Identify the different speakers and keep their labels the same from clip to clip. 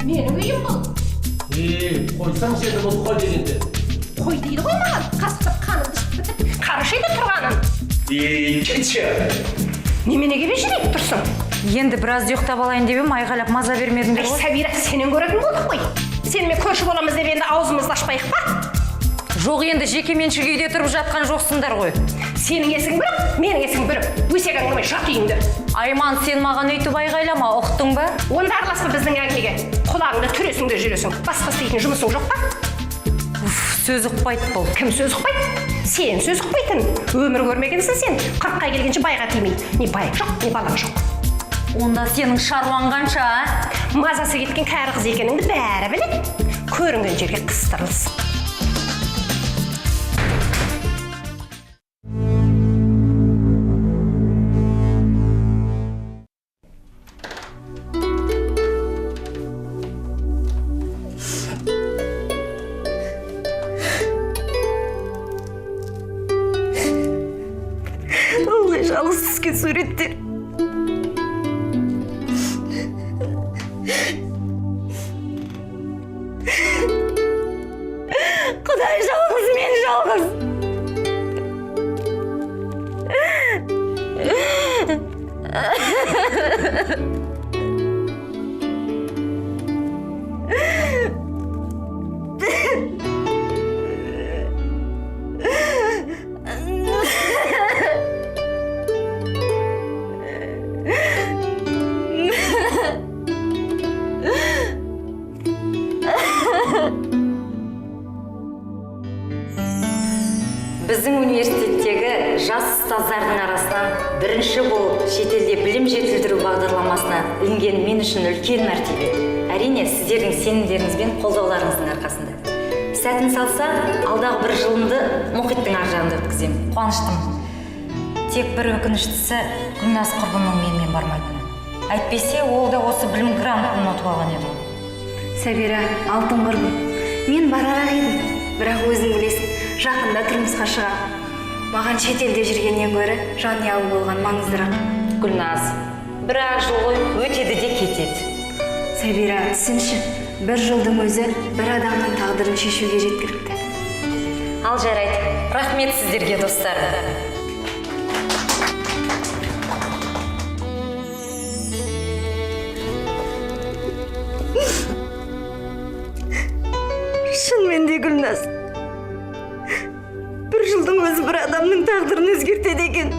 Speaker 1: Менің үйім бұл.
Speaker 2: Қойсаң сені мұзға дегенде.
Speaker 1: Қой дейді ғой маған, қасықтап қанымды бітіп, қарашайды тұрғанын.
Speaker 2: Кетші.
Speaker 1: Неменеге бешірейіп тұрсың?
Speaker 3: Енді біраз ұйықтап алайын деп ем, айғайлап маза бермедіңдер ғой.
Speaker 1: Сәбира, сенен көретін болдық қой. Сенімен көрші боламыз деп енді аузымызды ашпайық па?
Speaker 3: Жоқ, енді жеке меншік үйде тұрып жатқан жоқсыңдар ғой.
Speaker 1: Сенің есің бір, менің есің бір. Өсек әңгіме жат үйіңді.
Speaker 3: Айман, сен маған өйтіп айғайлама, ұқтың ба?
Speaker 1: Онда араласпа біздің әңгімеге. Құлағыңды түресің де жүресің. Басқа істейтін жұмысың жоқ па?
Speaker 3: Сөз ұқпайды бұл.
Speaker 1: Кім сөз ұқпайды? Сен сөз ұқпайтын. Өмір көрмегенсің сен. 40-қа келгенше байға тимейді. Не байы жоқ, не бала жоқ.
Speaker 3: Онда сенің шаруаң қанша, а?
Speaker 1: Мазасы кеткен кәрі қыз екеніңді бәрі біледі. Көрінген жерге қыстырылсын. Ой, жалғыз түскен суреттер. Құдай жалғыз, мен жалғыз.
Speaker 3: Біздің университеттегі жас ұстаздардың арасынан бірінші болып шетелде білім жетілдіру бағдарламасына ілінген мен үшін үлкен мәртебе. Әрине, сіздердің сенімдеріңіз бен қолдауларыңыздың арқасында. Сәтін салса, алдағы бір жылымды мұхиттың ар жағында өткіземін. Қуаныштымын. Тек бір өкініштісі, Гүлназ құрбымның менімен бармайтыны. Әйтпесе, ол да осы білім грантын ұтып алған еді.
Speaker 4: Сәбира, алтын құрбым, мен барарақ едім. Бірақ өзің білесің, жақында тұрмысқа шығам. Маған шетелде жүргеннен гөрі жанұялы болған маңыздырақ.
Speaker 3: Гүлназ, бір-ақ жыл ғой, өтеді де кетеді.
Speaker 4: Сәбира, түсінші, бір жылдың өзі бір адамның тағдырын шешуге жеткілікті.
Speaker 3: Ал жарайды, рахмет сіздерге, достар.
Speaker 4: Шынымен де Гүлназ, бір жылдың өзі бір адамның тағдырын өзгертеді екен.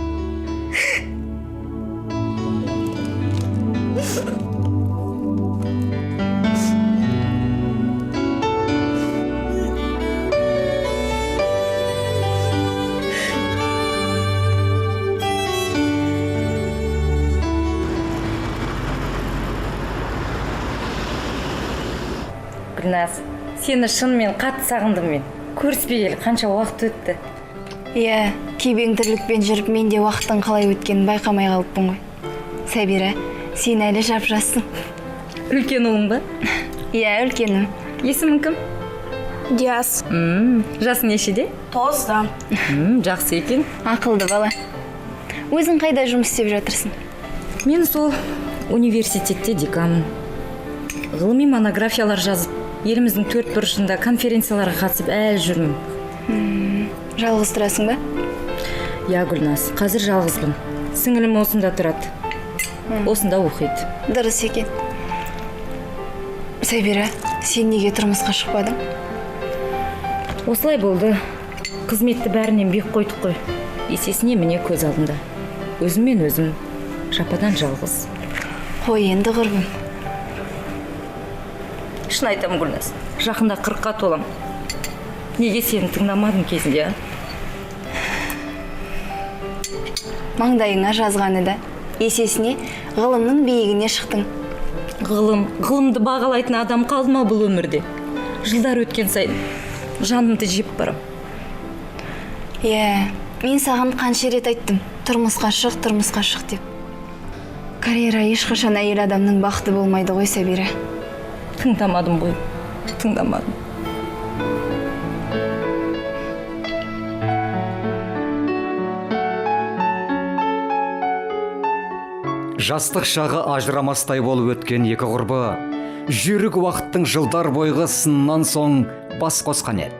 Speaker 3: Гүлназ, сені шынымен қатты сағындым мен. Көріспегелі қанша уақыт өтті.
Speaker 4: Иә, кебең тірлікпен жүріп, мен де уақыттың қалай өткенін байқамай қалыппын ғой. Сәбира, сен әлі жап-жассың.
Speaker 3: Үлкен ұлың ба?
Speaker 4: Иә, үлкенім.
Speaker 3: Есімің кім?
Speaker 4: Диас.
Speaker 3: Жасы нешеде?
Speaker 4: 9-да.
Speaker 3: Жақсы екен.
Speaker 4: Ақылды бала. Өзің қайда жұмыс істеп жатырсың?
Speaker 3: Мен сол университетте деканмын. Ғылыми монографиялар жазып, еліміздің 4 бұрышында конференцияларға қатысып әлі жүрмін.
Speaker 4: Жалғыз тұрасың ба?
Speaker 3: Я, Гүлназ, қазір жалғызбын. Сіңілім осында тұрады. Осында оқиды.
Speaker 4: Дұрыс екен. Сәбира, сен неге тұрмысқа шықпадың?
Speaker 3: Осылай болды. Қызметті бәрінен бек қойдық қой. Есесіне міне көз алдында. Өзіммен өзім, жападан жалғыз.
Speaker 4: Қой енді құрбым.
Speaker 3: Шын айтамын, Гүлназ, жақында 40-қа толам. Неге сені тыңдамадың кезінде?
Speaker 4: Маңдайыңа жазғаны да, есесіне ғылымның биігіне шықтың.
Speaker 3: Ғылымды бағалайтын адам қалды ма бұл өмірде? Жылдар өткен сайын жанымды жеп барам.
Speaker 4: Иә, мен саған қанша рет айттым, тұрмысқа шық деп. Карьера ешқашан әйел адамның бақыты болмайды ғой, Сәбира.
Speaker 3: Тыңдамадым ғой, тыңдамадым.
Speaker 5: Жастық шағы ажырамастай болып өткен екі құрбы жүйрік уақыттың жылдар бойғы сыннан соң бас қосқан еді.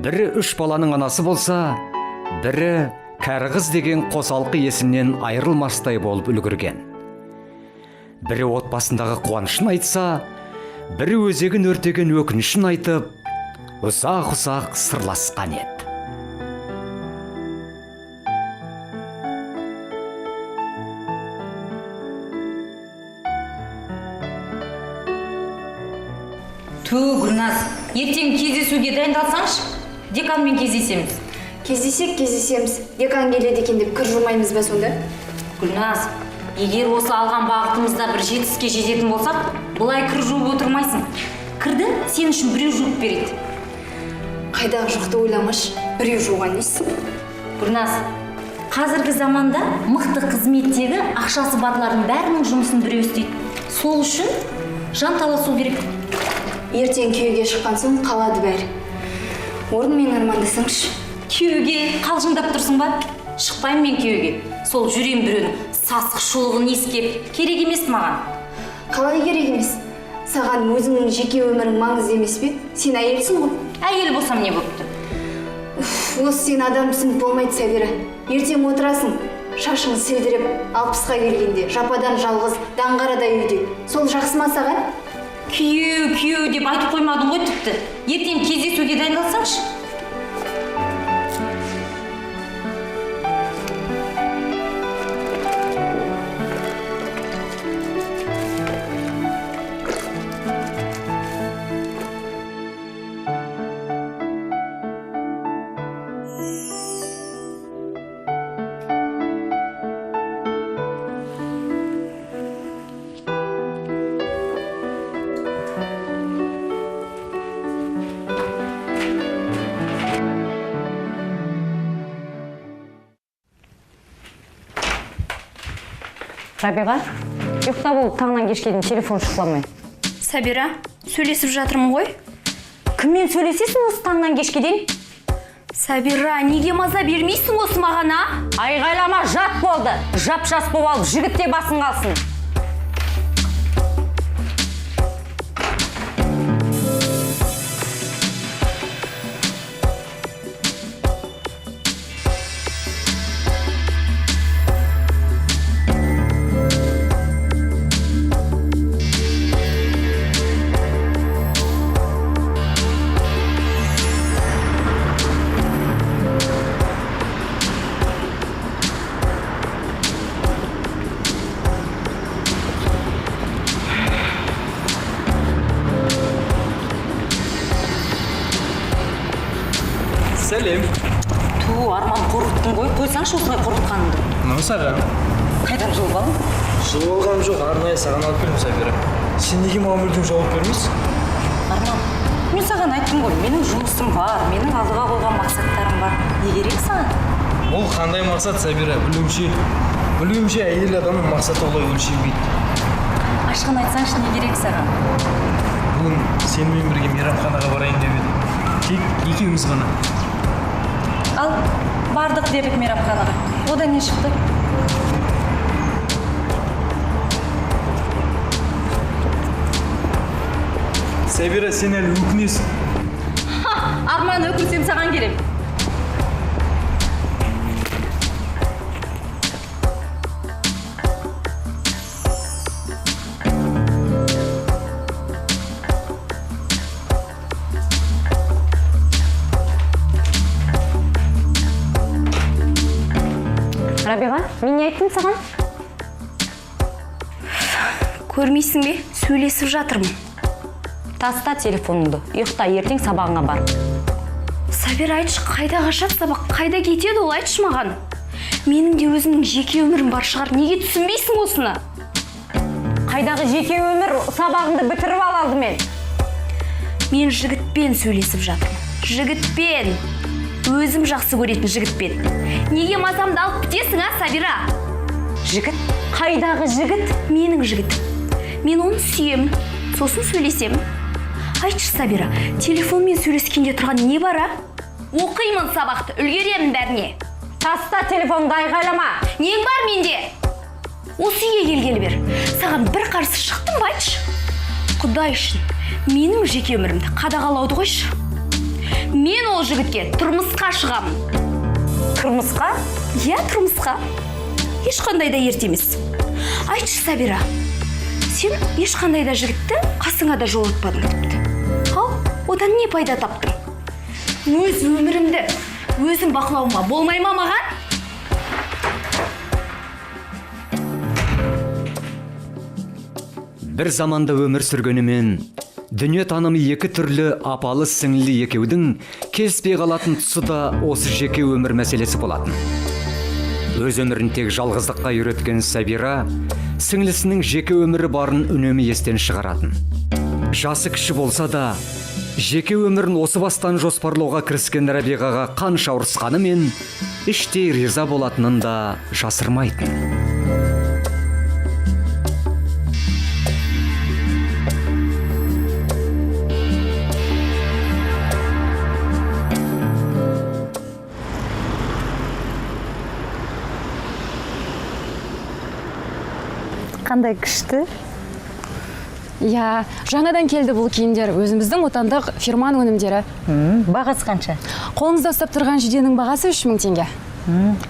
Speaker 5: Бірі 3 баланың анасы болса, бірі кәрі қыз деген қосалқы есімнен айырылмастай болып үлгірген. Бірі отбасындағы қуанышын айтса, бірі өзегін өртеген өкінішін айтып, ұзақ-ұзақ сырласқан еді.
Speaker 3: Гүлназ, ертең кездесуге дайындалсаңшы, деканмен кездесеміз.
Speaker 4: Кездесеміз. Декан келеді екен деп кір жумаймыз ба сонда?
Speaker 3: Гүлназ, егер осы алған бағытымызда бір жетістікке жететін болсақ, бұлай кір жуып отырмайсың. Кірді сен үшін біреу жуып береді.
Speaker 4: Қайдағы жұқты ойламаш, біреу жуған несі?
Speaker 3: Гүлназ, қазіргі заманда мықты қызметтегі ақшасы барлардың бәрінің жұмысын біреу істейді. Сол үшін жан таласу керек.
Speaker 4: Ертең күйеуге шыққан соң қалады бәрі. Орнымен армандасаңшы.
Speaker 3: Күйеуге қалжыңдап тұрсың ба? Шықпаймын мен күйеуге. Сол жүрем біреудің сасық шұлығын иіскеп, керек емес маған.
Speaker 4: Қалай керек емес? Саған өзіңнің жеке өмірің маңызды емес пе? Сен әйелсің ғой.
Speaker 3: Әйел болсам не болыпты?
Speaker 4: Осы сен адамсың болмайды, Сәбира. Ертең отырасың, шашың селдіреп, 60-ға келгенде, жападан жалғыз, даңғарадай үйде. Сол жақсы ма саған?
Speaker 3: Күйеу деп айтып қоймадың ғой тіпті. Ертең кездесуге дайындалсаңшы. Рабиға, ұйықта болып таңнан кешке дейін телефон шықпамай.
Speaker 4: Сәбира, сөйлесіп жатырмын ғой.
Speaker 3: Кіммен сөйлесесің осы таңнан кешке дейін?
Speaker 4: Сәбира, неге маза бермейсің осы маған, а?
Speaker 3: Айғайлама, жат болды. Жап-жас болып алып, жігітте басын қалсын.
Speaker 2: Сәлем.
Speaker 3: Арман қорқыттың ғой, қойсаңшы осылай қорқытқаныңды.
Speaker 2: Мынау саған.
Speaker 3: Қайдан жол балың?
Speaker 2: Жыл болғаным жоқ, арнайы саған алып бердім, Сәбира. Сен неге маған мүлдем жауап бермейсің?
Speaker 3: Арман, мен саған айттым ғой, менің жұмысым бар, менің алдыға қойған мақсаттарым бар. Не керек саған?
Speaker 2: Ол қандай мақсат, Сәбира? Білуімше әйел адамның мақсаты олай өлшенбейді.
Speaker 3: Ашқын айтсаңшы, не керек саған?
Speaker 2: Бүгін сенімен бірге мейрамханаға барайын деп едім. Тек екеуміз ғана.
Speaker 3: Ал, бардық дедік мейрамханаға. Одан не шықты?
Speaker 2: Сәбира, сен әлі өкінесің.
Speaker 3: Арман, өкінсем саған керем. Рабиға, мен не айттым саған?
Speaker 4: Көрмейсің бе? Сөйлесіп жатырмын.
Speaker 3: Таста телефоныңды, ұйықта, ертең сабағыңа бар.
Speaker 4: Сәбира, айтшы, қайда қашат сабақ, қайда кетеді ол, айтшы маған. Менің де өзімнің жеке өмірім бар шығар, неге түсінбейсің осыны?
Speaker 3: Қайдағы жеке өмір, сабағыңды бітіріп алды мен.
Speaker 4: Мен жігітпен сөйлесіп жатырмын. Жігітпен. Өзім жақсы көретін жігітпен. Неге мазамды алып бітесің, а, Сәбира?
Speaker 3: Жігіт? Қайдағы жігіт?
Speaker 4: Менің жігітім. Мен оны сүйемін, сосын сөйлесемін. Айтшы, Сәбира, телефонмен сөйлескенде тұрған не бар, а? Оқимын сабақты, үлгеремін бәріне.
Speaker 3: Таста телефонды айғайлама.
Speaker 4: Нең бар менде? осы үйге келгелі бер саған бір қарсы шықтым ба айтшы? Құдай үшін менің жеке өмірімді қадағалауды қойшы. Мен ол жігітке тұрмысқа шығамын.
Speaker 3: Тұрмысқа?
Speaker 4: Иә, тұрмысқа. Ешқандай да ерте емес. Айтшы, Сабира, сен ешқандай да жігітті қасыңа да жолатпадың тіпті. Ал, одан не пайда таптың? Өз өмірімді өзім бақылауыма болмай ма маған?
Speaker 5: Бір заманда өмір сүргенімен дүние танымы екі түрлі апалы сіңлі екеудің келіспей қалатын тұсы да осы жеке өмір мәселесі болатын. Өз өмірін тек жалғыздыққа үйреткен Сабира сіңлісінің жеке өмірі барын үнемі естен шығаратын. Жасы кіші болса да жеке өмірін осы бастан жоспарлауға кіріскен Рабиғаға қанша ұрысқанымен іштей риза болатынын да жасырмайтын.
Speaker 3: Қандай күшті?
Speaker 6: Я, жаңадан келді бұл киімдер, өзіміздің отандық фирманың өнімдері.
Speaker 3: Бағасы қанша?
Speaker 6: Қолыңызда ұстап тұрған жиденің бағасы 3000 теңге.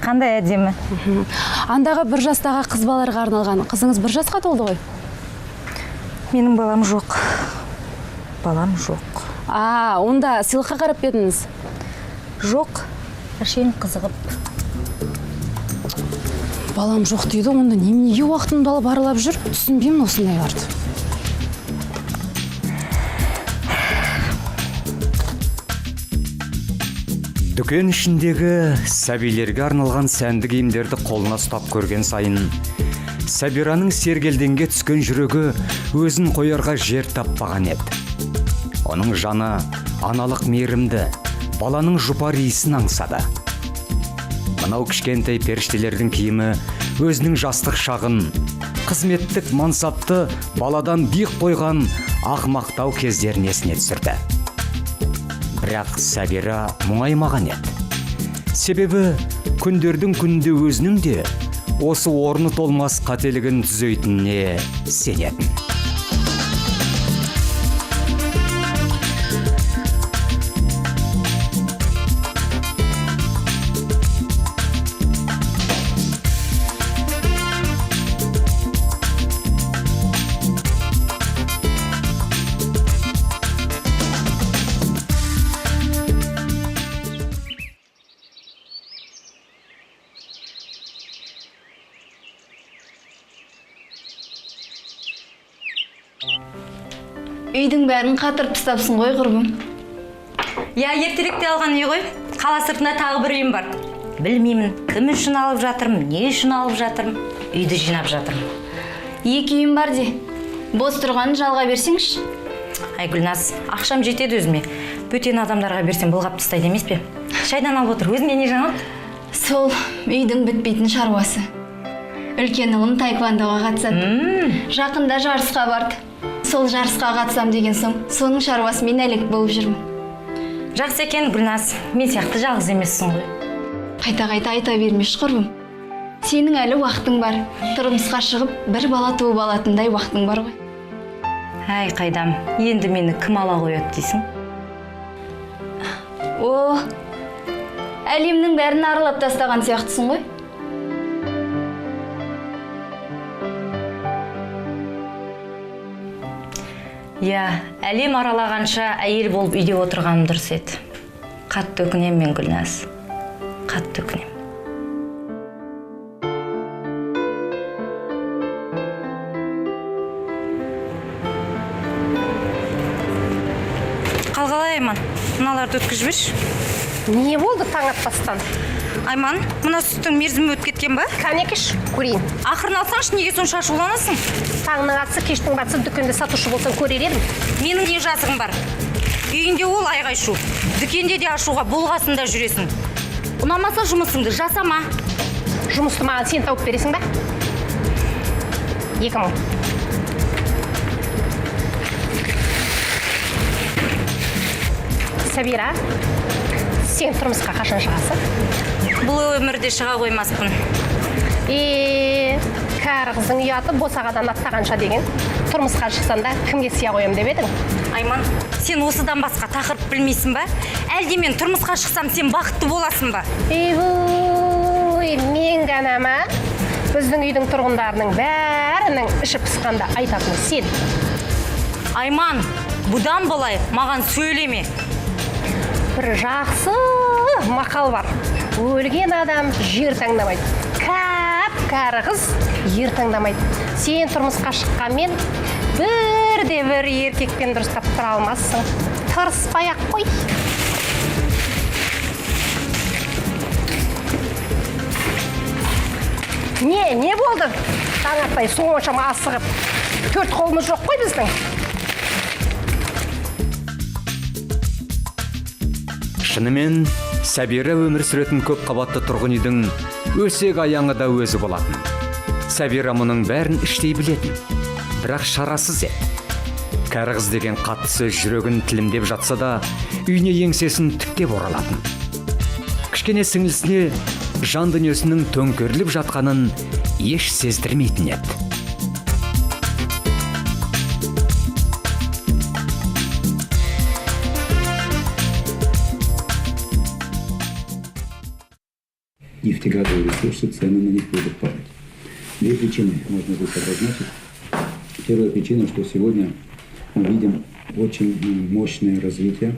Speaker 3: Қандай әдемі?
Speaker 6: Андағы бір жастағы қыз балаларға арналған. Қызыңыз бір жасқа толды ғой?
Speaker 3: Менің балам жоқ. Балам жоқ.
Speaker 6: Онда сыйлыққа қарап едіңіз?
Speaker 3: Жоқ. Әшейін қызығып.
Speaker 6: Балам жоқ дейді, онда неменеге уақытымды алып аралап жүр? Түсінбеймін осындайларды.
Speaker 5: Дүкен ішіндегі сәбилерге арналған сәнді киімдерді қолына ұстап көрген сайын Сабираның сергелденге түскен жүрегі өзін қоярға жер таппаған еді. Оның жаны аналық мейірімді, баланың жұпар иісін аңсады. Мынау кішкентай періштелердің киімі өзінің жастық шағын, қызметтік мансапты баладан биік қойған ақмақтау кездерін есіне түсірді. Бірақ Сабира мұңаймаған еді. Себебі күндердің күнінде өзінің де осы орны толмас қателігін түзейтініне сенетін.
Speaker 4: Үйдің бәрін қатырып тастапсың ғой, құрбым.
Speaker 3: Я, ертеректе алған үй ғой. Қала сыртында тағы бір үйім бар. Білмеймін, кім үшін алып жатырмын, не үшін алып жатырмын. Үйді жинап жатырмын.
Speaker 4: 2 үйім бар де. Бос тұрғанын жалға берсеңші.
Speaker 3: Ай, Гүлназ, ақшам жетеді өзіме. Бөтен адамдарға берсем былғап тастайды емес пе? Шайдан алып отыр, өзіңе не жаңалық?
Speaker 4: Сол үйдің бітпейтін шаруасы. Үлкен ұлым таеквондоға қатысады. Жақында жарысқа барды. Сол жарысқа қатысам деген соң, соның шаруасымен әлек болып жүрмін.
Speaker 3: Жақсы екен, Гүлназ. Мен сияқты жалғыз емессің ғой.
Speaker 4: Қайта-қайта айта бермеш, құрбым. Сенің әлі уақытың бар. Тұрмысқа шығып, бір бала туып алатындай уақытың бар ғой.
Speaker 3: Ай, қайдам. Енді мені кім ала қояды дейсің?
Speaker 4: Әлемнің бәрін аралап тастаған сияқтысың ғой.
Speaker 3: Я, әлем аралағанша әйел болып үйде отырғаным дұрыс еді. Қатты өкінем мен, Гүлназ. Қатты өкінем. Қалғалай, Айман, мыналарды өткізіп жіберші.
Speaker 1: Не болды таң атпастан?
Speaker 3: Айман, мына сүттің мерзімі өтіп кеткен ба?
Speaker 1: Кәнекеш, көрейін.
Speaker 3: Ақырын алсаңшы, неге сонша ашуланасың?
Speaker 1: Таңның атысы, кештің батысы дүкенде сатушы болсаң көрер едім.
Speaker 3: Менің не жазығым бар? Үйінде ол айғай-шу. Дүкенде де ашуға болғасында жүресің. Ұнамаса жұмысыңды жасама.
Speaker 1: Жұмысты маған сен тауып бересің ба? 2000. Сабира, сен тұрмысқа қашан шығасың?
Speaker 3: Бұл өмірде шыға қоймаспын.
Speaker 1: кәрі қыздың ұяты босағадан аттағанша деген. Тұрмысқа шықсан да кімге сия қоям деп едің?
Speaker 3: Айман, сен осыдан басқа тақырып білмейсің ба? Әлде мен тұрмысқа шықсам сен бақытты боласың ба?
Speaker 1: Ой, мен ғана ма? Біздің үйдің тұрғындарының бәрінің іші пысқанда айтатын сен.
Speaker 3: Айман, бұдан былай маған сөйлеме.
Speaker 1: Бір жақсы мақал бар. Өлген адам жер таңдамайды. Кәрі қыз ер таңдамайды. Сен тұрмысқа шыққанмен бір еркекпен дұрыстап тұра алмассың. Тырыспай-ақ қой. Не болды? Таң атпай соншама асығып. Төрт қолымыз жоқ қой біздің.
Speaker 5: Шынымен, Сәбира өмір сүретін көп қабатты тұрғын үйдің өсек аяңы да өзі болатын. Сәбира мұның бәрін іштей білетін, бірақ шарасыз еді. Кәрі қыз деген қатты сөз жүрегін тілімдеп жатса да, үйіне еңсесін тіктеп оралатын. Кішкене сіңілісіне жан дүниесінің төңкеріліп жатқанын еш сездірмейтін еді.
Speaker 7: Нефтегазовые ресурсы, цены на них будут падать. Две причины можно будет обозначить. Первая причина, что сегодня мы видим очень мощное развитие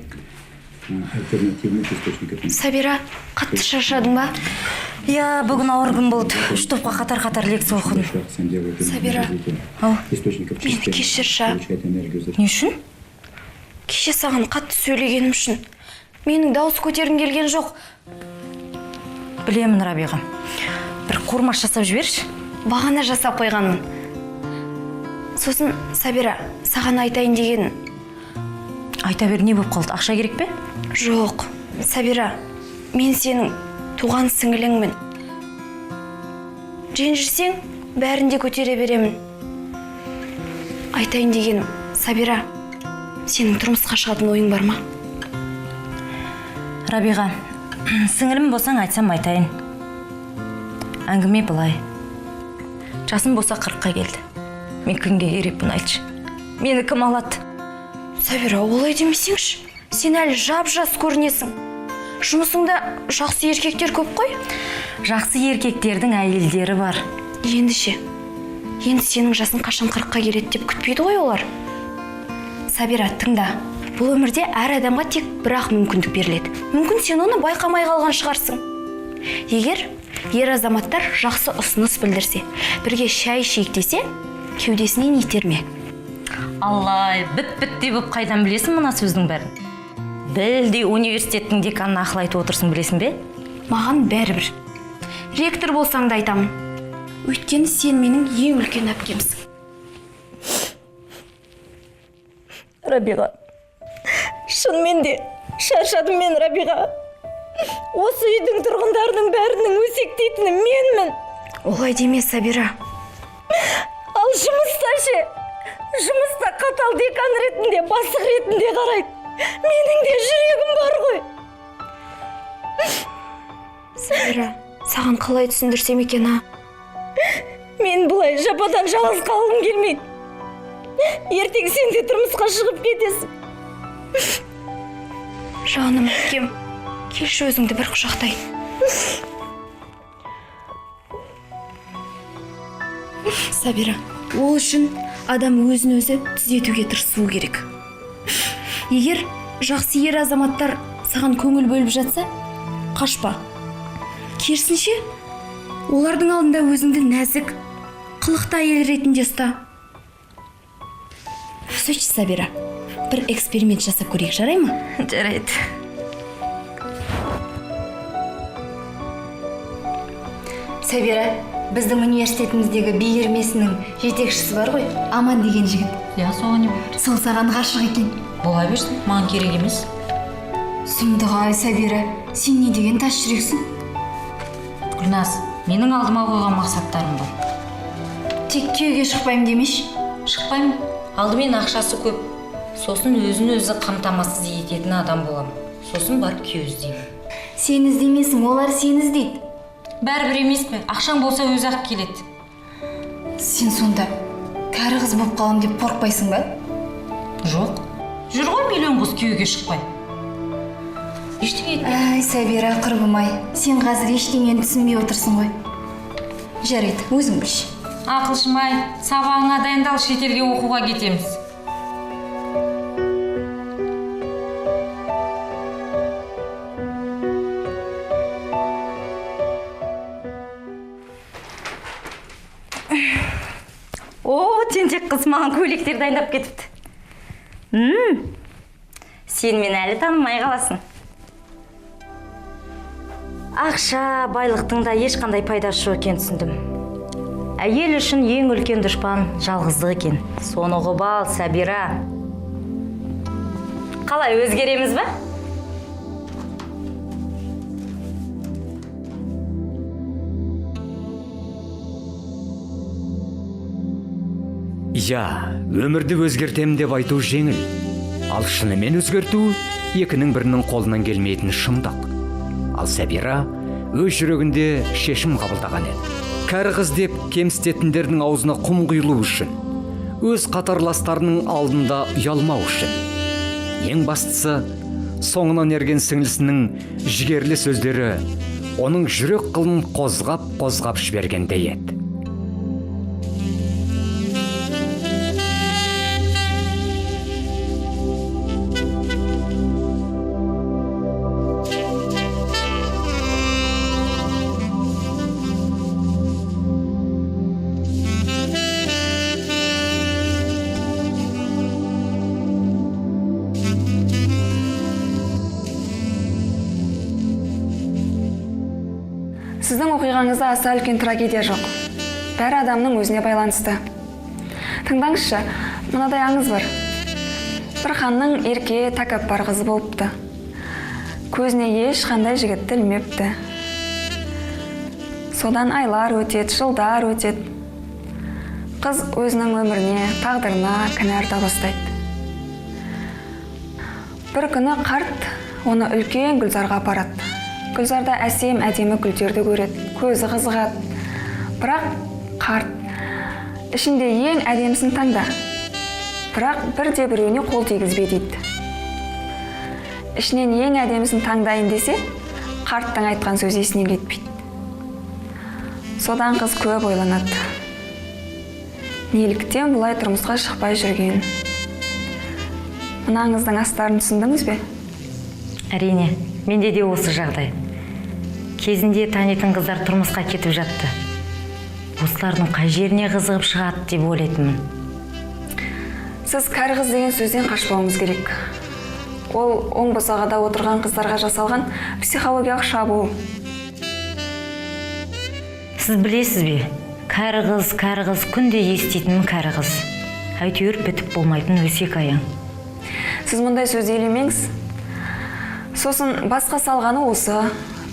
Speaker 7: альтернативных источников.
Speaker 4: Сабира, қатты шаршадың ба?
Speaker 3: Я бүгін ауыр күн болды. Үш топқа қатар лекция оқыдым.
Speaker 4: Сабира,
Speaker 7: Источников
Speaker 4: мені кешірші.
Speaker 7: получает энергию.
Speaker 3: Не үшін?
Speaker 4: Кеше саған қатты сөйлегенім үшін. Менің дауыс көтергім келген жоқ.
Speaker 3: Білемін, Рабиға. Бір қормаш жасап жіберші.
Speaker 4: Бағана жасап қойғанмын. Сосын, Сабира, саған айтайын деген.
Speaker 3: Айта бер, не болып қалды? Ақша керек пе?
Speaker 4: Жоқ, Сабира, мен сенің туған сіңіліңмін. Ренжісең, бәрін де көтере беремін. Айтайын дегенім, Сабира, сенің тұрмысқа шығатын ойың бар ма?
Speaker 3: Рабиға, сіңілім болсаң айтсам айтайын. Әңгіме былай. Жасым болса 40-қа келді. Мен кімге керекпін айтшы. Мені кім алады?
Speaker 4: Сабира, олай демесеңші. Сен әлі жап-жас көрінесің. Жұмысыңда жақсы еркектер көп қой.
Speaker 3: Жақсы еркектердің әйелдері бар.
Speaker 4: Енді ше? Енді сенің жасың қашан 40-қа келеді деп күтпейді ғой олар. Сабира, тыңда. Бұл өмірде әр адамға тек бір-ақ мүмкіндік беріледі. Мүмкін сен оны байқамай қалған шығарсың. Егер ер азаматтар жақсы ұсыныс білдірсе, бірге шай ішейік десе, кеудесінен итерме.
Speaker 3: Аллай, біт-бітте болып қайдан білесің мына сөздің бәрін? Білдей университеттің деканына ақыл айтып отырсың, білесің бе?
Speaker 4: Маған бәрібір. Ректор болсаң да айтамын. Өйткені сен менің ең үлкен әпкемсің.
Speaker 3: Рабиға, шынымен де шаршадым мен, Рабиға. Осы үйдің тұрғындарының бәрінің өсектейтіні менмін.
Speaker 4: Олай деме, Сабира.
Speaker 3: Ал жұмыста ше? Жұмыста қатал декан ретінде, бастық ретінде қарайды. Менің де жүрегім бар ғой.
Speaker 4: Сабира, саған қалай түсіндірсем екен, а?
Speaker 3: Мен бұлай жападан жалғыз қалғым келмейді. Ертең сен де тұрмысқа шығып кетесің.
Speaker 4: Жаным, әпкем, келші өзіңді бір құшақтайын. Сабира, ол үшін адам өзін өзі түзетуге тырысуы керек. Егер жақсы ер азаматтар саған көңіл бөліп жатса, қашпа. Керісінше, олардың алдында өзіңді нәзік, қылықты әйел ретінде ұста. Сөйтші, Сабира, бір эксперимент жасап көрейік, жарай ма?
Speaker 3: Жарайды.
Speaker 4: Сабира, біздің университетіміздегі би үйірмесінің жетекшісі бар ғой, Аман деген жігіт.
Speaker 3: Я, соған не болды?
Speaker 4: Сол саған ғашық екен.
Speaker 3: Бола берсін, маған керек емес.
Speaker 4: Сұмдық-ай, Сабира, сен не деген тас жүрексің?
Speaker 3: Гүлназ, менің алдыма қойған мақсаттарым бар.
Speaker 4: Тек күйеуге шықпаймын демеші.
Speaker 3: Шықпаймын. Алдымен ақшасы көп. Сосын өзін-өзі қамтамасыз ететін адам боламын. Сосын барып күйеу іздеймін.
Speaker 4: Сен іздемесің, олар сені іздейді.
Speaker 3: Бәрібір емес пе? Ақшаң болса өзі ақ келеді.
Speaker 4: Сен сонда кәрі қыз болып қалам деп қорықпайсың ба?
Speaker 3: Жоқ. Жүр ғой миллион қыз күйеуге шықпай. Ештеңе етпе.
Speaker 4: Әй, Сәбира, құрбым-ай, сен қазір ештеңені түсінбей отырсың ғой. Жарайды, өзің білші.
Speaker 3: Ақылшым-ай, сабағыңа дайындал, шетелге оқуға кетеміз. Тентек қыз маған көйлектер дайындап кетіпті. Сен мен әлі танымай қаласың. Ақша, байлықтың да ешқандай пайдасы жоқ екенін түсіндім. Әйел үшін ең үлкен дұшпан жалғыздық екен. Соны ұғып ал, Сәбира. Қалай, өзгереміз ба?
Speaker 5: Я, өмірді өзгертем деп айту жеңіл. Ал шынымен өзгерту екінің бірінің қолынан келмейтін шындық. Ал Сәбира өз жүрегінде шешім қабылдаған еді. Кәрі қыз деп кемсітетіндердің аузына құм құйылу үшін, өз қатарластарының алдында ұялмау үшін. Ең бастысы, соңынан ерген сіңлісінің жігерлі сөздері оның жүрек қылын қозғап жібергендей еді.
Speaker 6: Сіздің оқиғаңызда аса үлкен трагедия жоқ. Бәрі адамның өзіне байланысты. Тыңдаңызшы, мынадай аңыз бар. Бір ханның ерке тәкаппар қызы болыпты. Көзіне ешқандай жігітті ілмепті. Содан айлар өтеді, жылдар өтеді. Қыз өзінің өміріне, тағдырына кінә арта бастайды. Бір күні қарт оны үлкен гүлзарға апарады. Гүлзарда әсем әдемі гүлдерді көреді, көзі қызығады. Бірақ қарт ішінде ең әдемісін таңда. Бірақ бірде біреуіне қол тигізбе дейді. Ішінен ең әдемісін таңдайын десе, қарттың айтқан сөзі есінен кетпейді. Содан қыз көп ойланады. Неліктен бұлай тұрмысқа шықпай жүрген? Мынаңыздың астарын түсіндіңіз бе?
Speaker 3: Әрине, менде де осы жағдай. Кезінде танитын қыздар тұрмысқа кетіп жатты. Осылардың қай жеріне қызығып шығады деп ойлайтынмын.
Speaker 6: Сіз кәрі қыз деген сөзден қашпауыңыз керек. Ол оң босағада отырған қыздарға жасалған психологиялық шабуыл.
Speaker 3: Сіз білесіз бе? Кәрі қыз, күнде еститінмін кәрі қыз. Әйтеуір бітіп болмайтын өсек аяң.
Speaker 6: Сіз мұндай сөз елемеңіз. Сосын басқа салғаны осы,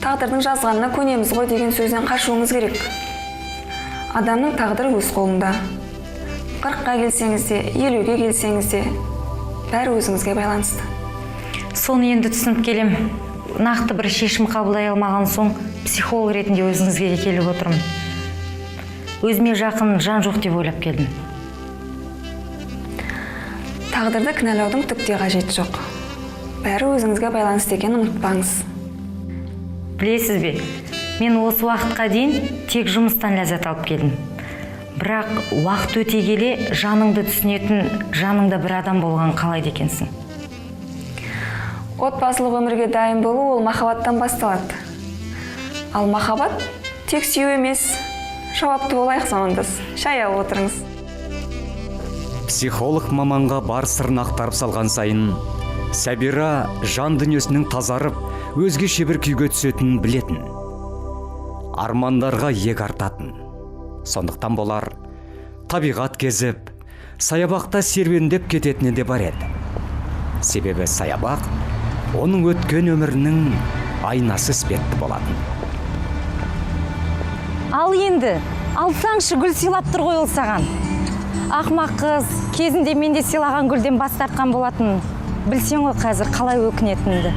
Speaker 6: тағдырдың жазғанына көнеміз ғой деген сөзден қашуыңыз керек. Адамның тағдыры өз қолында. 40-қа келсеңіз де, 50-ге келсеңіз де, бәрі өзіңізге байланысты.
Speaker 3: Соны енді түсініп келем. Нақты бір шешім қабылдай алмаған соң, психолог ретінде өзіңізге келіп отырмын. Өзіме жақын жан жоқ деп ойлап келдім.
Speaker 6: Тағдырды кінәлаудың түк те қажеті жоқ. Бәрі өзіңізге байланысты екенін ұмытпаңыз.
Speaker 3: Білесіз бе, мен осы уақытқа дейін тек жұмыстан ләззат алып келдім. Бірақ уақыт өте келе жаныңды түсінетін, жаныңда бір адам болған қалайды екенсің.
Speaker 6: Отбасылық өмірге дайын болу ол махаббаттан басталады. Ал махаббат тек сүю емес. Жауапты болайық замандас. Шай алып отырыңыз.
Speaker 5: Психолог маманға бар сырын ақтарып салған сайын, Сәбира жан дүниесінің тазарып, өзгеше бір күйге түсетінін білетін. Армандарға иек артатын. Сондықтан болар, табиғат кезіп, саябақта серуендеп кететіні де бар еді. Себебі саябақ оның өткен өмірінің айнасы іспетті болатын.
Speaker 3: Ал енді, алсаңшы гүл сыйлап тұр ғой ол саған. Ақмақ қыз, кезінде менде сыйлаған гүлден бас тартқан болатын. Білсең ғой қазір қалай өкінетінді.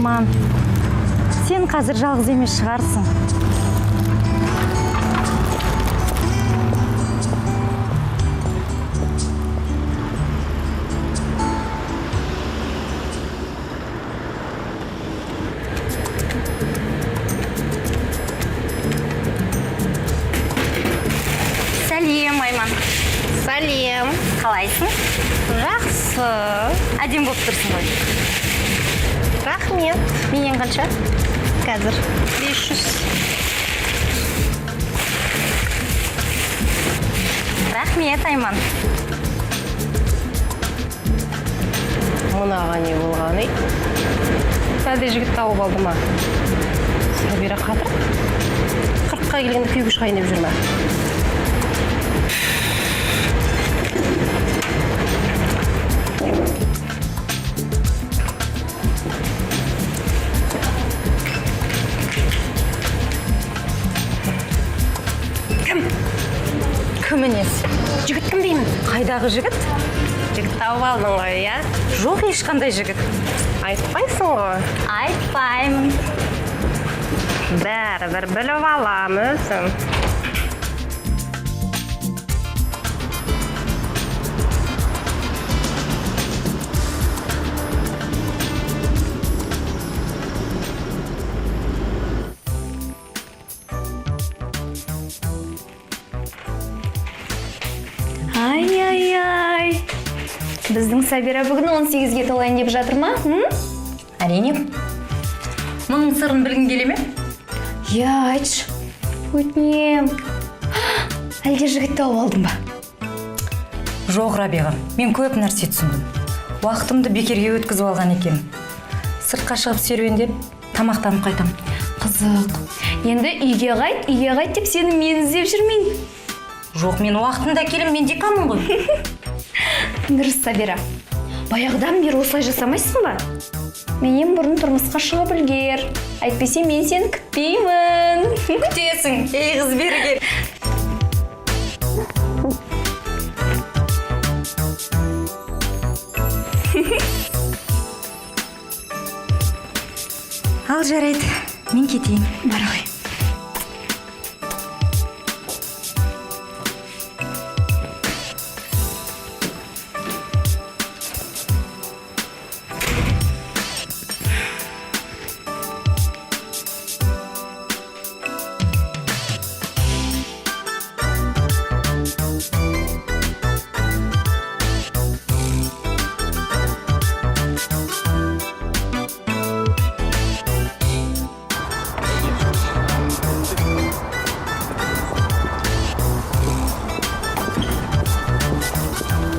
Speaker 3: Айман, сен қазір жалғыз емес шығарсың. Сәлем, Айман.
Speaker 1: Сәлем.
Speaker 3: Қалайсың?
Speaker 1: Жақсы.
Speaker 3: Әдем болып тұрсың ғой.
Speaker 1: Рахмет.
Speaker 3: Менен қанша?
Speaker 1: Қазір 500.
Speaker 3: Рахмет, Айман.
Speaker 1: Мынаға не болған ей? Сәлде жігіт тауып алды ма? Сәбира қатыр. 40-қа келгенде күйгі шығайын деп жүрме.
Speaker 3: Кім енесі?
Speaker 1: Жігіт кім деймін?
Speaker 3: Қайдағы жігіт?
Speaker 1: Жігіт тауып алдың ғой, я?
Speaker 3: Жоқ ешқандай жігіт.
Speaker 1: Айтпайсың ғой.
Speaker 3: Айтпаймын.
Speaker 1: Бәрібір біліп алам өзім.
Speaker 4: Ай. Біздің Сабира бүгін 18-ге толайын деп жатыр ма?
Speaker 3: Әрине. Мұның сырын білгің келе ме?
Speaker 4: Я, айтшы. Өтінем. Әлде жігіт тауып алдың ба?
Speaker 3: Жоқ, Рабиға, мен көп нәрсе түсіндім. Уақытымды бекерге өткізіп алған екен. Сыртқа шығып серуендеп, тамақтанып қайтам.
Speaker 4: Қызық. Енді үйге қайт деп сені мен іздеп жүрмейін.
Speaker 3: Жоқ, мен уақытында келем, мен деканмын ғой.
Speaker 4: Дұрыс, Сабира. Баяғыдан бері осылай жасамайсың ба? Менен бұрын тұрмысқа шығып үлгер. Әйтпесе мен сені күтпеймін.
Speaker 3: Күтесің, ей қыз бері кел. Ал жарайды, мен кетейін.
Speaker 4: Бара ғой.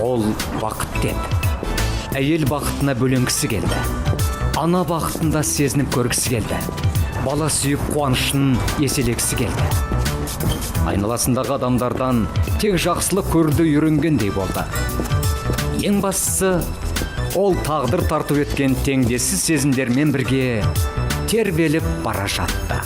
Speaker 5: Ол бақыт деді. Әйел бақытына бөленгісі келді. Ана бақытында сезініп көргісі келді. Бала сүйіп қуанышын еселегісі келді. Айналасындағы адамдардан тек жақсылық көрді үйренгендей болды. Ең бастысы, ол тағдыр тарту еткен теңдессіз сезімдермен бірге тербеліп бара жатты.